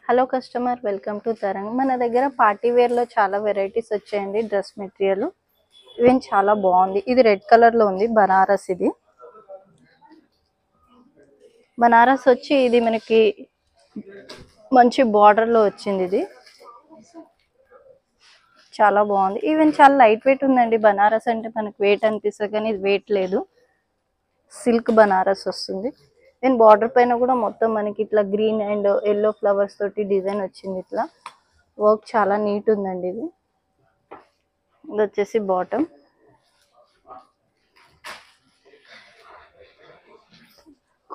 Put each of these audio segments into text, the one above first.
Hello customer, welcome to Tarang. మన దగ్గర party wear లో చాలా వెరైటీస్ వచ్చాయండి. డ్రెస్ మెటీరియల్ ఇవేం చాలా బాగుంది. ఇది రెడ్ కలర్ లో ఉంది. బనారస్, ఇది బనారస్ వచ్చి ఇది మనకి మంచి బార్డర్ లో వచ్చింది. ఇది చాలా బాగుంది. ఈవెన్ చాలా లైట్ వెయిట్ ఉందండి. బనారస్ అంటే మనకు వెయిట్ అనిపిస్తుంది, కానీ ఇది వెయిట్ లేదు. సిల్క్ బనారస్ వస్తుంది. నేను బార్డర్ పైన కూడా మొత్తం మనకి ఇట్లా గ్రీన్ అండ్ ఎల్లో ఫ్లవర్స్ తోటి డిజైన్ వచ్చింది. ఇట్లా వర్క్ చాలా నీట్ ఉందండి. ఇది వచ్చేసి బాటమ్.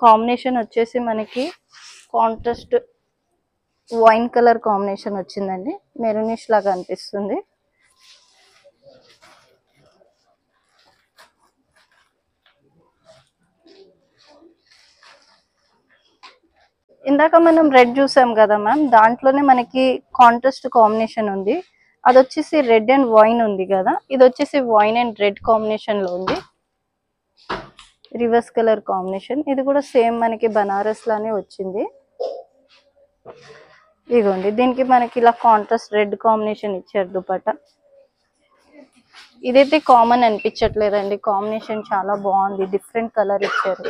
కాంబినేషన్ వచ్చేసి మనకి కాంట్రాస్ట్ వైన్ కలర్ కాంబినేషన్ వచ్చిందండి. మెరూనిష్ లాగా అనిపిస్తుంది. ఇందాక మనం రెడ్ చూసాం కదా మ్యామ్, దాంట్లోనే మనకి కాంట్రాస్ట్ కాంబినేషన్ ఉంది. అది వచ్చేసి రెడ్ అండ్ వైన్ ఉంది కదా, ఇది వచ్చేసి వైన్ అండ్ రెడ్ కాంబినేషన్ లో ఉంది. Reverse colour combination. ఇది కూడా సేమ్ మనకి బనారస్ లానే వచ్చింది. ఇదిగోండి, దీనికి మనకి ఇలా కాంట్రాస్ట్ రెడ్ కాంబినేషన్ ఇచ్చారు దుపట్టా. ఇదైతే కామన్ అనిపించట్లేదండి, కాంబినేషన్ చాలా బాగుంది. డిఫరెంట్ కలర్ ఇచ్చారు.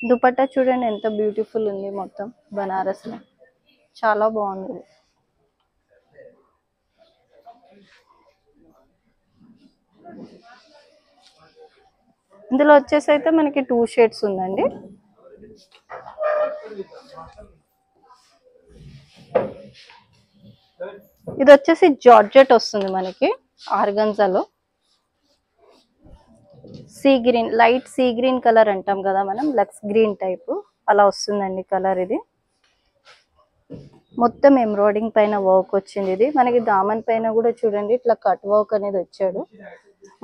దుపట్టా చూడండి ఎంత బ్యూటిఫుల్ ఉంది. మొత్తం బనారస్ లో చాలా బాగుంది. ఇందులో వచ్చేసి అయితే మనకి 2 షేడ్స్ ఉందండి. ఇది వచ్చేసి జార్జెట్ వస్తుంది మనకి ఆర్గన్జాలో. Sea green, light sea green colour అంటాం కదా మనం, లక్స్ గ్రీన్ టైప్ అలా వస్తుందండి కలర్. ఇది మొత్తం ఎంబ్రాయిడింగ్ పైన వర్క్ వచ్చింది. ఇది మనకి దామన్ పైన కూడా చూడండి ఇట్లా కట్ వర్క్ అనేది వచ్చాడు.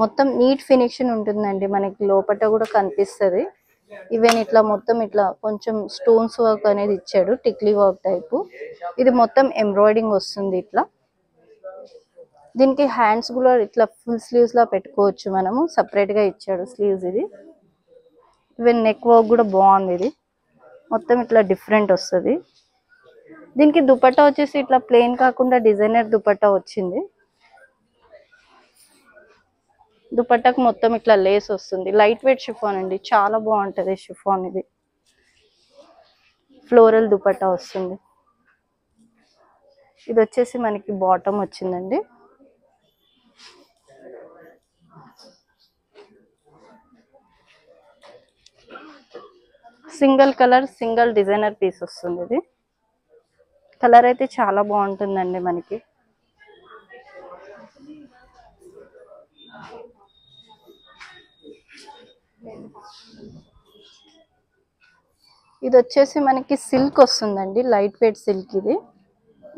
మొత్తం నీట్ ఫినిషింగ్ ఉంటుందండి. మనకి లోపల కూడా కనిపిస్తుంది. ఈవెన్ ఇట్లా మొత్తం ఇట్లా కొంచెం స్టోన్స్ వర్క్ అనేది ఇచ్చాడు, టిక్లీ వర్క్ టైపు. ఇది మొత్తం ఎంబ్రాయిడింగ్ వస్తుంది ఇట్లా. దీనికి హ్యాండ్స్ కూడా ఇట్లా ఫుల్ స్లీవ్స్ లా పెట్టుకోవచ్చు మనము, సపరేట్ గా ఇచ్చాడు స్లీవ్స్. ఇది ఈవెన్ నెక్ వర్క్ కూడా బాగుంది. ఇది మొత్తం ఇట్లా డిఫరెంట్ వస్తుంది. దీనికి దుపట్టా వచ్చేసి ఇట్లా ప్లెయిన్ కాకుండా డిజైనర్ దుపట్టా వచ్చింది. దుపట్టాకు మొత్తం ఇట్లా లేస్ వస్తుంది. లైట్ వెయిట్ షిఫాన్ అండి, చాలా బాగుంటది షిఫాన్. ఇది ఫ్లోరల్ దుపట్టా వస్తుంది. ఇది వచ్చేసి మనకి బాటమ్ వచ్చిందండి. Single colour, single designer piece వస్తుంది. ఇది కలర్ అయితే చాలా బాగుంటుందండి మనకి. ఇది వచ్చేసి మనకి సిల్క్ వస్తుందండి, లైట్ వెయిట్ సిల్క్. ఇది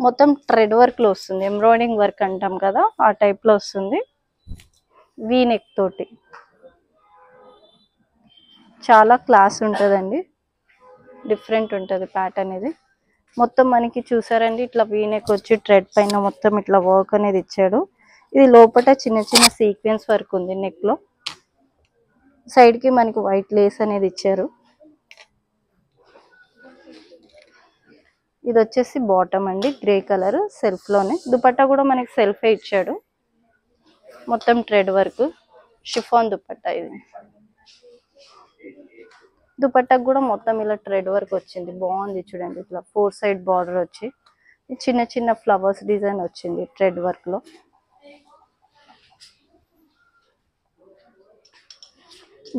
మొత్తం థ్రెడ్ వర్క్ లో వస్తుంది, ఎంబ్రాయిడింగ్ వర్క్ అంటాం కదా ఆ టైప్ లో వస్తుంది. వీ నెక్ తోటి చాలా క్లాస్ ఉంటుందండి, డిఫరెంట్ ఉంటుంది ప్యాటర్న్. ఇది మొత్తం మనకి చూసారండి ఇట్లా వీ నెక్ వచ్చి థ్రెడ్ పైన మొత్తం ఇట్లా వర్క్ అనేది ఇచ్చాడు. ఇది లోపల చిన్న చిన్న సీక్వెన్స్ వర్క్ ఉంది నెక్ లో. సైడ్ కి మనకి వైట్ లేస్ అనేది ఇచ్చారు. ఇది వచ్చేసి బాటమ్ అండి, గ్రే కలర్ సెల్ఫ్ లోనే. దుపట్టా కూడా మనకి సెల్ఫే ఇచ్చాడు. మొత్తం థ్రెడ్ వర్క్ షిఫాన్ దుపట్టా. ఇది దుపట్టాకు కూడా మొత్తం ఇలా థ్రెడ్ వర్క్ వచ్చింది, బాగుంది చూడండి. ఇట్లా 4 సైడ్ బార్డర్ వచ్చి చిన్న చిన్న ఫ్లవర్స్ డిజైన్ వచ్చింది థ్రెడ్ వర్క్ లో.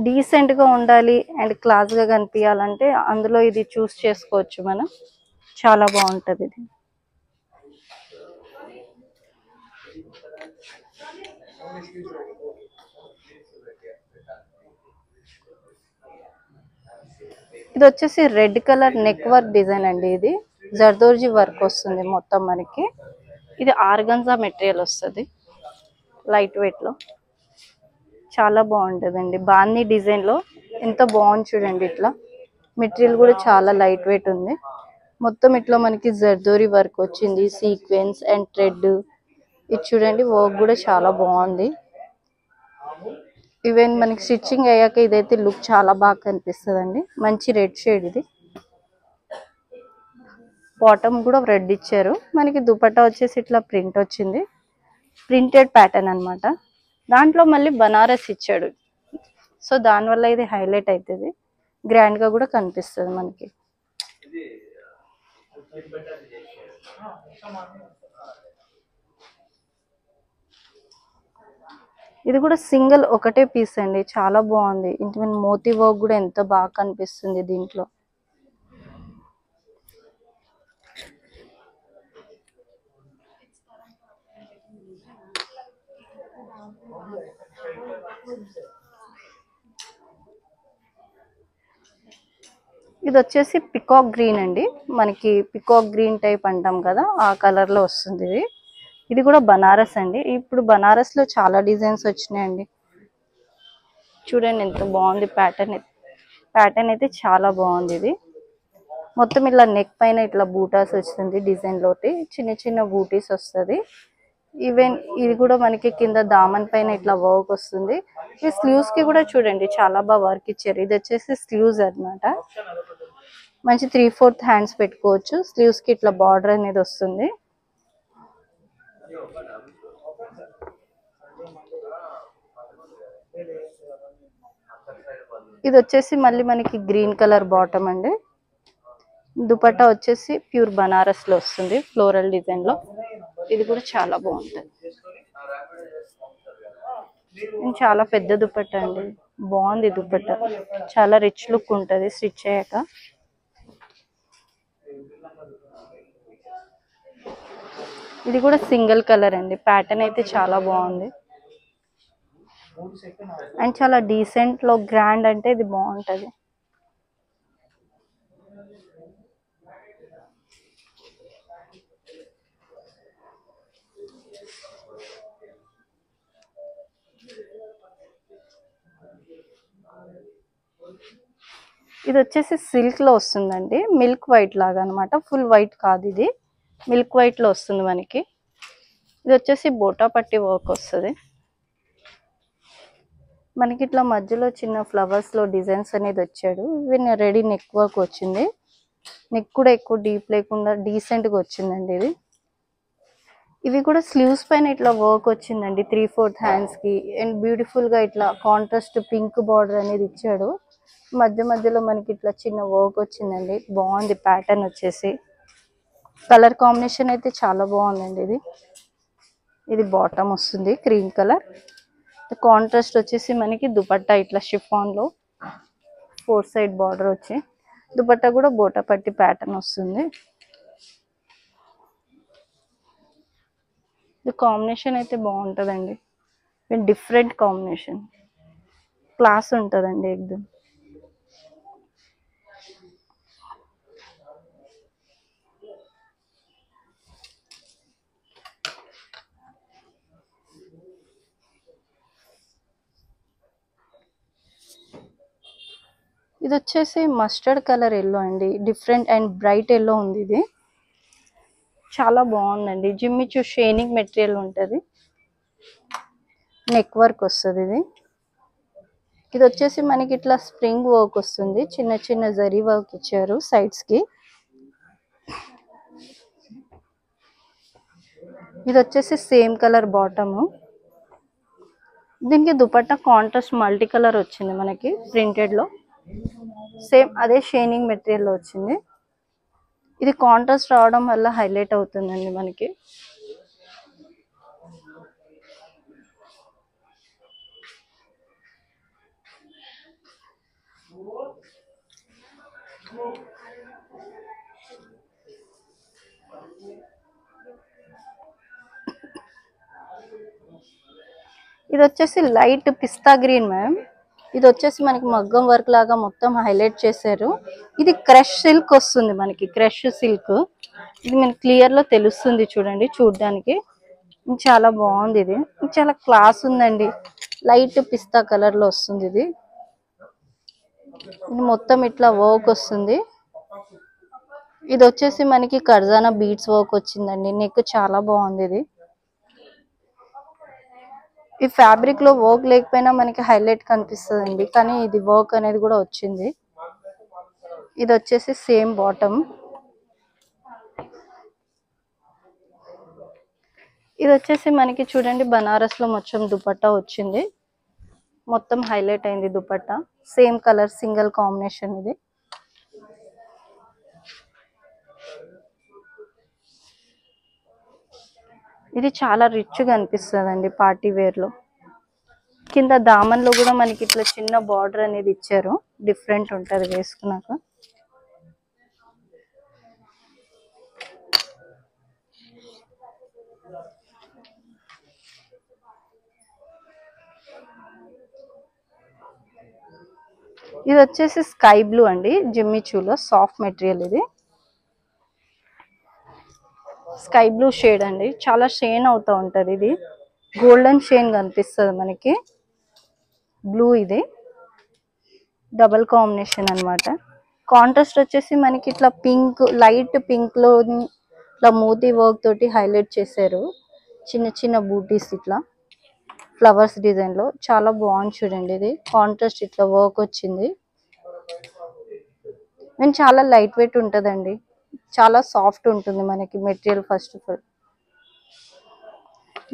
డీసెంట్ గా ఉండాలి అండ్ క్లాస్ గా కనిపించాలంటే అందులో ఇది చూస్ చేసుకోవచ్చు మనం, చాలా బాగుంటది. ఇది ఇది వచ్చేసి red colour neck work design అండి. ఇది జర్దోర్జీ వర్క్ వస్తుంది మొత్తం మనకి. ఇది ఆర్గన్జా మెటీరియల్ వస్తుంది, లైట్ వెయిట్ లో చాలా బాగుంటుందండి. బాందీ డిజైన్ లో ఎంత బాగుంది చూడండి. ఇట్లా మెటీరియల్ కూడా చాలా లైట్ వెయిట్ ఉంది. మొత్తం ఇట్లా మనకి జర్దోరీ వర్క్ వచ్చింది, సీక్వెన్స్ అండ్ థ్రెడ్. ఇది చూడండి వర్క్ కూడా చాలా బాగుంది. ఈవెన్ మనకి స్టిచ్చింగ్ అయ్యాక ఇదైతే లుక్ చాలా బాగా కనిపిస్తుందండి. మంచి రెడ్ షేడ్ ఇది. బాటమ్ కూడా రెడ్ ఇచ్చారు. మనకి దుపట్టా వచ్చేసి ఇట్లా ప్రింట్ వచ్చింది, ప్రింటెడ్ ప్యాటర్న్ అన్నమాట. దాంట్లో మళ్ళీ బనారస్ ఇచ్చాడు. సో దానివల్ల ఇది హైలైట్ అవుతుంది, గ్రాండ్ గా కూడా కనిపిస్తుంది మనకి. ఇది కూడా సింగిల్ ఒకటే పీస్ అండి, చాలా బాగుంది. ఇంటి మోతీ వర్క్ కూడా ఎంత బాగా కనిపిస్తుంది దీంట్లో. ఇది వచ్చేసి పికాక్ గ్రీన్ అండి, మనకి పికాక్ గ్రీన్ టైప్ అంటాం కదా, ఆ కలర్ లో వస్తుంది ఇది. ఇది కూడా బనారస్ అండి. ఇప్పుడు బనారస్ లో చాలా డిజైన్స్ వచ్చినాయండి. చూడండి ఎంత బాగుంది ప్యాటర్న్. ప్యాటర్న్ అయితే చాలా బాగుంది. ఇది మొత్తం ఇట్లా నెక్ పైన ఇట్లా బూటాస్ వస్తుంది, డిజైన్ లోటి చిన్న చిన్న బూటీస్ వస్తుంది. ఈవెన్ ఇది కూడా మనకి కింద దామన్ పైన ఇట్లా వర్క్ వస్తుంది. ఈ స్లీవ్స్ కి కూడా చూడండి చాలా బాగా వర్క్ ఇచ్చారు. ఇది వచ్చేసి స్లీవ్స్ అన్నమాట. మంచి 3/4 హ్యాండ్స్ పెట్టుకోవచ్చు. స్లీవ్స్ కి ఇట్లా బార్డర్ అనేది వస్తుంది. ఇది వచ్చేసి మళ్ళీ మనకి గ్రీన్ కలర్ బాటమ్ అండి. దుపట్టా వచ్చేసి ప్యూర్ బనారస్ లో వస్తుంది, ఫ్లోరల్ డిజైన్ లో. ఇది కూడా చాలా బాగుంటుంది. చాలా పెద్ద దుపట్టా అండి, బాగుంది దుపట్టా, చాలా రిచ్ లుక్ ఉంటుంది స్టిచ్ అయ్యాక. ఇది కూడా సింగిల్ కలర్ అండి, ప్యాటర్న్ అయితే చాలా బాగుంది అండ్ చాలా డీసెంట్ లో గ్రాండ్ అంటే ఇది బాగుంటది. ఇది వచ్చేసి సిల్క్ లో వస్తుందండి, మిల్క్ వైట్ లాగా అనమాట. ఫుల్ వైట్ కాదు, ఇది మిల్క్ వైట్ లో వస్తుంది మనకి. ఇది వచ్చేసి బోటా పట్టి వర్క్ వస్తుంది మనకి. ఇట్లా మధ్యలో చిన్న ఫ్లవర్స్ లో డిజైన్స్ అనేది వచ్చాడు. ఇవి రెడీ నెక్ వర్క్ వచ్చింది. నెక్ కూడా ఎక్కువ డీప్ లేకుండా డీసెంట్ గా వచ్చిందండి ఇది. ఇవి కూడా స్లీవ్స్ పైన ఇట్లా వర్క్ వచ్చిందండి 3/4 హ్యాండ్స్ కి. అండ్ బ్యూటిఫుల్ గా ఇట్లా కాంట్రాస్ట్ పింక్ బార్డర్ అనేది ఇచ్చాడు. మధ్య మధ్యలో మనకి ఇట్లా చిన్న వర్క్ వచ్చిందండి, బాగుంది ప్యాటర్న్ వచ్చేసి. కలర్ కాంబినేషన్ అయితే చాలా బాగుందండి ఇది. ఇది బాటమ్ వస్తుంది క్రీమ్ కలర్. కాంట్రాస్ట్ వచ్చేసి మనకి దుపట్టా ఇట్లా షిఫాన్ లో 4 సైడ్ బార్డర్ వచ్చి, దుపట్టా కూడా బోటా పట్టి ప్యాటర్న్ వస్తుంది. ఇది కాంబినేషన్ అయితే బాగుంటుందండి, డిఫరెంట్ కాంబినేషన్, క్లాస్ ఉంటుందండి ఎగ్దమ్. ఇది వచ్చేసి మస్టర్డ్ కలర్ ఎల్లో అండి, డిఫరెంట్ అండ్ బ్రైట్ ఎల్లో ఉంది. ఇది చాలా బాగుందండి. జిమ్మిచూ షైనింగ్ మెటీరియల్ ఉంటుంది, నెక్ వర్క్ వస్తుంది. ఇది వచ్చేసి మనకి ఇట్లా స్ప్రింగ్ వర్క్ వస్తుంది, చిన్న చిన్న జరీ వర్క్ ఇచ్చారు సైడ్స్ కి. ఇది వచ్చేసి సేమ్ కలర్ బాటమ్. దీనికి దుపట్టా కాంట్రాస్ట్ మల్టీ కలర్ వచ్చింది మనకి ప్రింటెడ్ లో. సేమ్ అదే షైనింగ్ మెటీరియల్ లో వచ్చింది. ఇది కాంట్రాస్ట్ రావడం వల్ల హైలైట్ అవుతుందండి మనకి. ఇది వచ్చేసి లైట్ పిస్తా గ్రీన్ మ్యామ్. ఇది వచ్చేసి మనకి మగ్గం వర్క్ లాగా మొత్తం హైలైట్ చేశారు. ఇది క్రష్ సిల్క్ వస్తుంది మనకి, క్రష్ సిల్క్. ఇది మనకి క్లియర్ లో తెలుస్తుంది చూడండి చూడడానికి. చాలా బాగుంది. ఇది చాలా క్లాస్ ఉందండి, లైట్ పిస్తా కలర్ లో వస్తుంది. ఇది మొత్తం ఇట్లా వర్క్ వస్తుంది. ఇది వచ్చేసి మనకి కర్జానా బీడ్స్ వర్క్ వచ్చిందండి, నెక్ చాలా బాగుంది. ఇది ఈ ఫ్యాబ్రిక్ లో వర్క్ లేకపోయినా మనకి హైలైట్ కనిపిస్తుందండి, కానీ ఇది వర్క్ అనేది కూడా వచ్చింది. ఇది వచ్చేసి సేమ్ బాటమ్. ఇది వచ్చేసి మనకి చూడండి బనారస్ లో మొత్తం దుపట్టా వచ్చింది, మొత్తం హైలైట్ అయింది dupatta, same colour single combination ఇది. ఇది చాలా రిచ్ గా అనిపిస్తుందండి పార్టీ వేర్ లో. కింద దామన్ లో కూడా మనకి ఇట్లా చిన్న బార్డర్ అనేది ఇచ్చారు, డిఫరెంట్ ఉంటది వేసుకున్నాక. ఇది వచ్చేసి స్కై బ్లూ అండి, జిమ్మిచూలో సాఫ్ట్ మెటీరియల్ ఇది. స్కై బ్లూ షేడ్ అండి, చాలా షైన్ అవుతూ ఉంటది, ఇది గోల్డెన్ షైన్ కనిపిస్తుంది మనకి. బ్లూ ఇది డబల్ కాంబినేషన్ అన్నమాట. కాంట్రాస్ట్ వచ్చేసి మనకి ఇట్లా పింక్, లైట్ పింక్ లో ఇట్లా మోతీ వర్క్ తోటి హైలైట్ చేశారు, చిన్న చిన్న బూటీస్ ఇట్లా ఫ్లవర్స్ డిజైన్ లో. చాలా బాగుంది చూడండి, ఇది కాంట్రాస్ట్ ఇట్లా వర్క్ వచ్చింది. అండ్ చాలా లైట్ వెయిట్ ఉంటదండి, చాలా సాఫ్ట్ ఉంటుంది మనకి material. First of all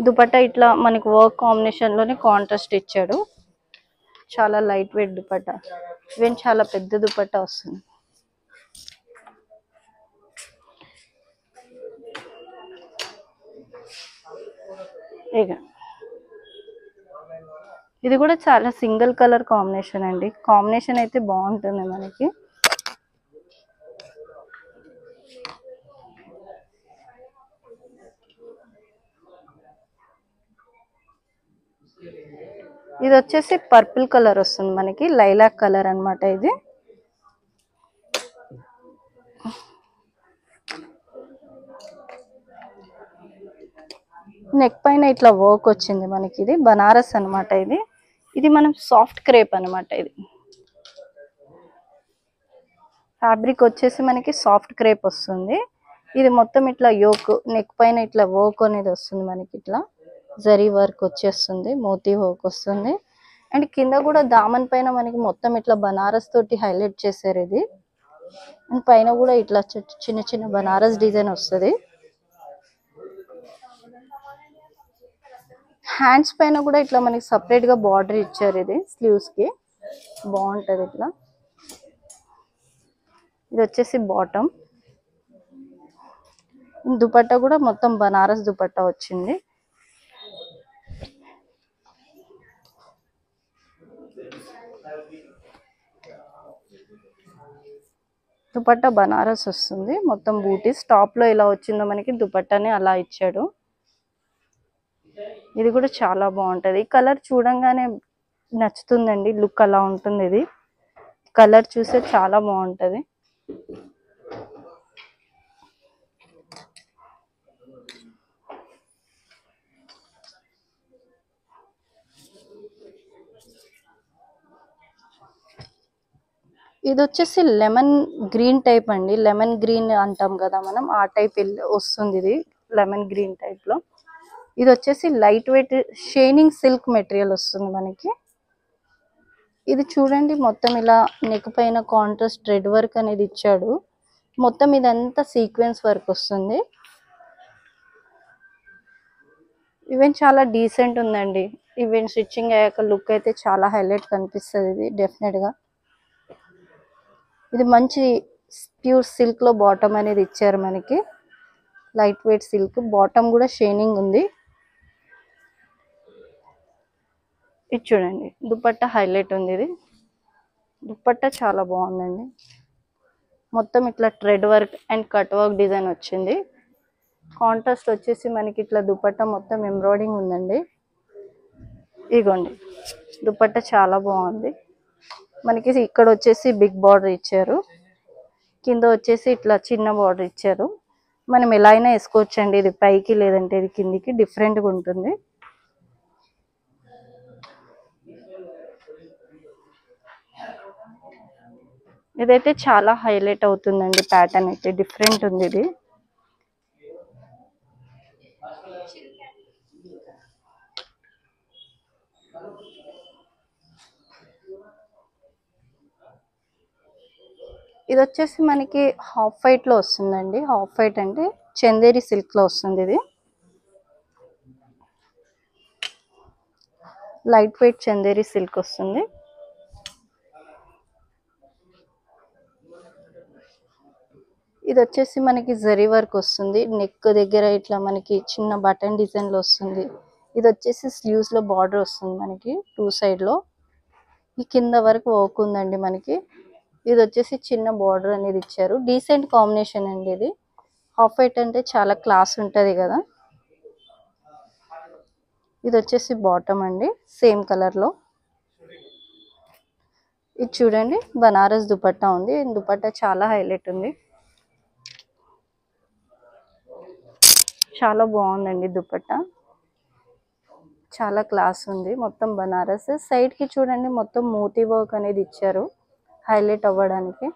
dupatta ఇట్లా మనకి వర్క్ కాంబినేషన్ లోనే కాంట్రాస్ట్ ఇచ్చాడు, చాలా లైట్ వెయిట్ దుపట్టా. ఈవెన్ చాలా పెద్ద దుపట్టా వస్తుంది. ఇక ఇది కూడా చాలా సింగిల్ కలర్ కాంబినేషన్ అండి, కాంబినేషన్ అయితే బాగుంటుంది మనకి. ఇది వచ్చేసి పర్పుల్ కలర్ వస్తుంది మనకి, లైలాక్ కలర్ అన్నమాట ఇది. నెక్ పైన ఇట్లా వర్క్ వచ్చింది మనకి, ఇది బనారస్ అన్నమాట ఇది. ఇది మనం సాఫ్ట్ క్రేప్ అన్నమాట. ఇది ఫ్యాబ్రిక్ వచ్చేసి మనకి సాఫ్ట్ క్రేప్ వస్తుంది. ఇది మొత్తం ఇట్లా యోక్ నెక్ పైన ఇట్లా వర్క్ అనేది వస్తుంది మనకి, ఇట్లా జరీ వర్క్ వచ్చేస్తుంది, మోతీ వర్క్ వస్తుంది. అండ్ కింద కూడా దామన్ పైన మనకి మొత్తం ఇట్లా బనారస్ తోటి హైలైట్ చేశారు ఇది. అండ్ పైన కూడా ఇట్లా చిన్న చిన్న బనారస్ డిజైన్ వస్తుంది. హ్యాండ్స్ పైన కూడా ఇట్లా మనకి సపరేట్ గా బార్డర్ ఇచ్చారు, ఇది స్లీవ్స్ కి బాగుంటది ఇట్లా. ఇది వచ్చేసి బాటమ్. దుపట్టా కూడా మొత్తం బనారస్ దుపట్టా వచ్చింది. దుపట్టా బనారస్ వస్తుంది, మొత్తం బూటీస్. టాప్ లో ఇలా వచ్చిందో మనకి దుపట్టాని అలా ఇచ్చాడు. ఇది కూడా చాలా బాగుంటది, కలర్ చూడంగానే నచ్చుతుందండి, లుక్ అలా ఉంటుంది. ఇది కలర్ చూస్తే చాలా బాగుంటది. ఇది వచ్చేసి లెమన్ గ్రీన్ టైప్ అండి, లెమన్ గ్రీన్ అంటాం కదా మనం, ఆ టైప్ వస్తుంది ఇది, లెమన్ గ్రీన్ టైప్ లో. ఇది వచ్చేసి light weight shining silk material వస్తుంది మనకి. ఇది చూడండి మొత్తం ఇలా నెక్ పైన కాంట్రాస్ట్ థ్రెడ్ వర్క్ అనేది ఇచ్చాడు, మొత్తం ఇదంతా సీక్వెన్స్ వర్క్ వస్తుంది. ఈవెన్ చాలా డీసెంట్ ఉందండి, ఈవెన్ స్టిచ్చింగ్ అయ్యాక లుక్ అయితే చాలా హైలైట్ కనిపిస్తుంది ఇది డెఫినెట్ గా. ఇది మంచి ప్యూర్ సిల్క్ లో బాటమ్ అనేది ఇచ్చారు మనకి, లైట్ వెయిట్ సిల్క్ బాటమ్ కూడా షైనింగ్ ఉంది. ఇది చూడండి దుపట్టా హైలైట్ ఉంది, ఇది దుపట్టా చాలా బాగుందండి, మొత్తం ఇట్లా thread work and cut work design వచ్చింది. కాంట్రాస్ట్ వచ్చేసి మనకి ఇట్లా దుపట్టా మొత్తం ఎంబ్రాయిడింగ్ ఉందండి. ఇగోండి దుపట్టా చాలా బాగుంది మనకి. ఇక్కడ వచ్చేసి బిగ్ బార్డర్ ఇచ్చారు, కింద వచ్చేసి ఇట్లా చిన్న బార్డర్ ఇచ్చారు. మనం ఎలా అయినా వేసుకోవచ్చండి, ఇది పైకి లేదంటే ఇది కిందికి, డిఫరెంట్గా ఉంటుంది. ఇదైతే చాలా హైలైట్ అవుతుందండి, ప్యాటర్న్ అయితే డిఫరెంట్ ఉంది ఇది. ఇది వచ్చేసి మనకి హాఫ్ వైట్ లో వస్తుందండి, హాఫ్ వైట్ అంటే చందేరి సిల్క్ లో వస్తుంది ఇది. లైట్ వెయిట్ చందేరి సిల్క్ వస్తుంది. ఇది వచ్చేసి మనకి జరీ వర్క్ వస్తుంది. నెక్ దగ్గర ఇట్లా మనకి చిన్న బటన్ డిజైన్ లో వస్తుంది. ఇది వచ్చేసి స్లీవ్స్ లో బార్డర్ వస్తుంది మనకి 2 సైడ్ లో. ఈ కింద వరకు వర్క్ ఉందండి మనకి. ఇది వచ్చేసి చిన్న బార్డర్ అనేది ఇచ్చారు. డీసెంట్ కాంబినేషన్ అండి ఇది. హాఫ్ వైట్ అంటే చాలా క్లాస్ ఉంటది కదా. ఇది వచ్చేసి బాటమ్ అండి, సేమ్ కలర్ లో. ఇది చూడండి బనారస్ దుపట్టా ఉంది. దుపట్టా చాలా హైలైట్ ఉంది, చాలా బాగుందండి దుపట్టా. చాలా క్లాస్ ఉంది. మొత్తం బనారస్. సైడ్ కి చూడండి మొత్తం మోతీ వర్క్ అనేది ఇచ్చారు హైలైట్ అవ్వడానికి.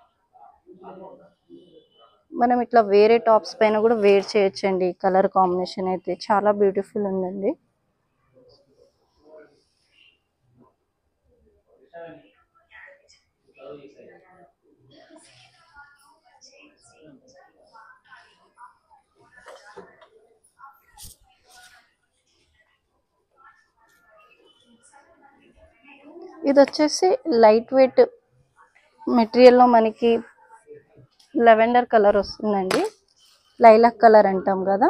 మనం ఇట్లా వేరే టాప్స్ పైన కూడా వేర్ చేయొచ్చండి. కలర్ కాంబినేషన్ అయితే చాలా బ్యూటిఫుల్ ఉందండి. ఇది వచ్చేసి లైట్ వెయిట్ మెటీరియల్ లో మనకి లెవెండర్ కలర్ వస్తుందండి. లైలాక్ కలర్ అంటాం కదా.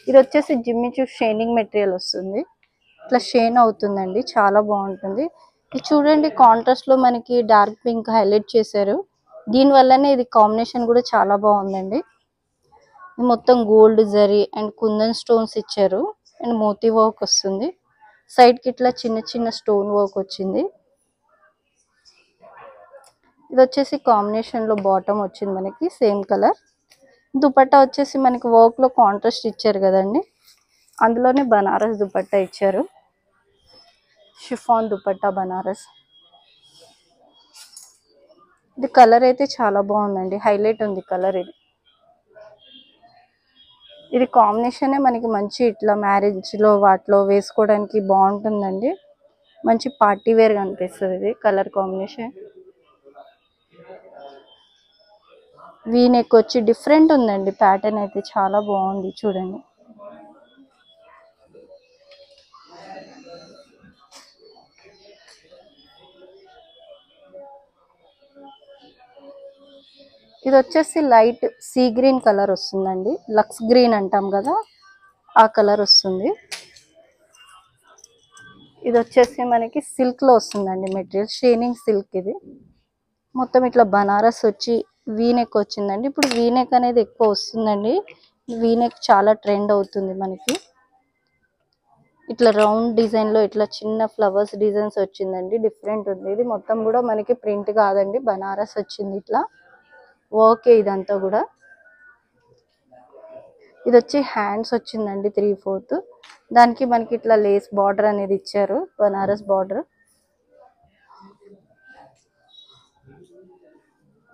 ఇది వచ్చేసి జిమ్మిచూ షైనింగ్ మెటీరియల్ వస్తుంది. ఇట్లా షైన్ అవుతుందండి, చాలా బాగుంటుంది. ఇది చూడండి కాంట్రాస్ట్ లో మనకి డార్క్ పింక్ హైలైట్ చేశారు. దీని వల్లనే ఇది కాంబినేషన్ కూడా చాలా బాగుందండి. మొత్తం gold zari and kundan stones ఇచ్చారు అండ్ మోతీ వర్క్ వస్తుంది. సైడ్ కి ఇట్లా చిన్న చిన్న స్టోన్ వర్క్ వచ్చింది. ఇది వచ్చేసి కాంబినేషన్ లో బాటమ్ వచ్చింది మనకి సేమ్ కలర్. దుపట్టా వచ్చేసి మనకి వర్క్ లో కాంట్రాస్ట్ ఇచ్చారు కదండి, అందులోనే బనారస్ దుపట్టా ఇచ్చారు. షిఫాన్ దుపట్టా బనారస్. ఇది కలర్ అయితే చాలా బాగుందండి, హైలైట్ ఉంది కలర్. ఇది కాంబినేషన్ మనకి మంచి ఇట్లా మ్యారేజ్ లో వాటిలో వేసుకోవడానికి బాగుంటుందండి. మంచి పార్టీ వేర్ గా అనిపిస్తుంది ఇది కలర్ కాంబినేషన్. వీ నెక్ వచ్చి డిఫరెంట్ ఉందండి. ప్యాటర్న్ అయితే చాలా బాగుంది చూడండి. ఇది వచ్చేసి లైట్ సీ గ్రీన్ కలర్ వస్తుందండి. లక్స్ గ్రీన్ అంటాం కదా, ఆ కలర్ వస్తుంది. ఇది వచ్చేసి మనకి సిల్క్ లో వస్తుందండి మెటీరియల్, షైనింగ్ సిల్క్. ఇది మొత్తం ఇట్లా బనారస్ వచ్చి వీనెక్ వచ్చిందండి. ఇప్పుడు వీనెక్ అనేది ఎక్కువ వస్తుందండి. వీనెక్ చాలా ట్రెండ్ అవుతుంది మనకి. ఇట్లా రౌండ్ డిజైన్ లో ఇట్లా చిన్న ఫ్లవర్స్ డిజైన్స్ వచ్చిందండి, డిఫరెంట్ ఉంది. ఇది మొత్తం కూడా మనకి ప్రింట్ కాదండి, బనారస్ వచ్చింది ఇట్లా. ఓకే, ఇదంతా కూడా. ఇది వచ్చి హ్యాండ్స్ వచ్చిందండి 3/4. దానికి మనకి ఇట్లా లేస్ బార్డర్ అనేది ఇచ్చారు, Banaras border.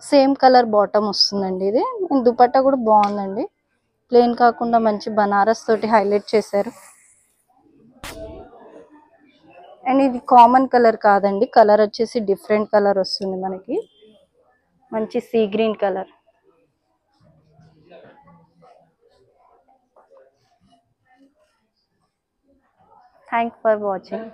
Same colour bottom వస్తుందండి ఇది. దుపట్టా కూడా బాగుందండి, ప్లెయిన్ కాకుండా మంచి బనారస్ తోటి హైలైట్ చేశారు. అండ్ ఇది కామన్ కలర్ కాదండి, కలర్ వచ్చేసి డిఫరెంట్ కలర్ వస్తుంది మనకి, మంచి see green colour. Thanks for watching.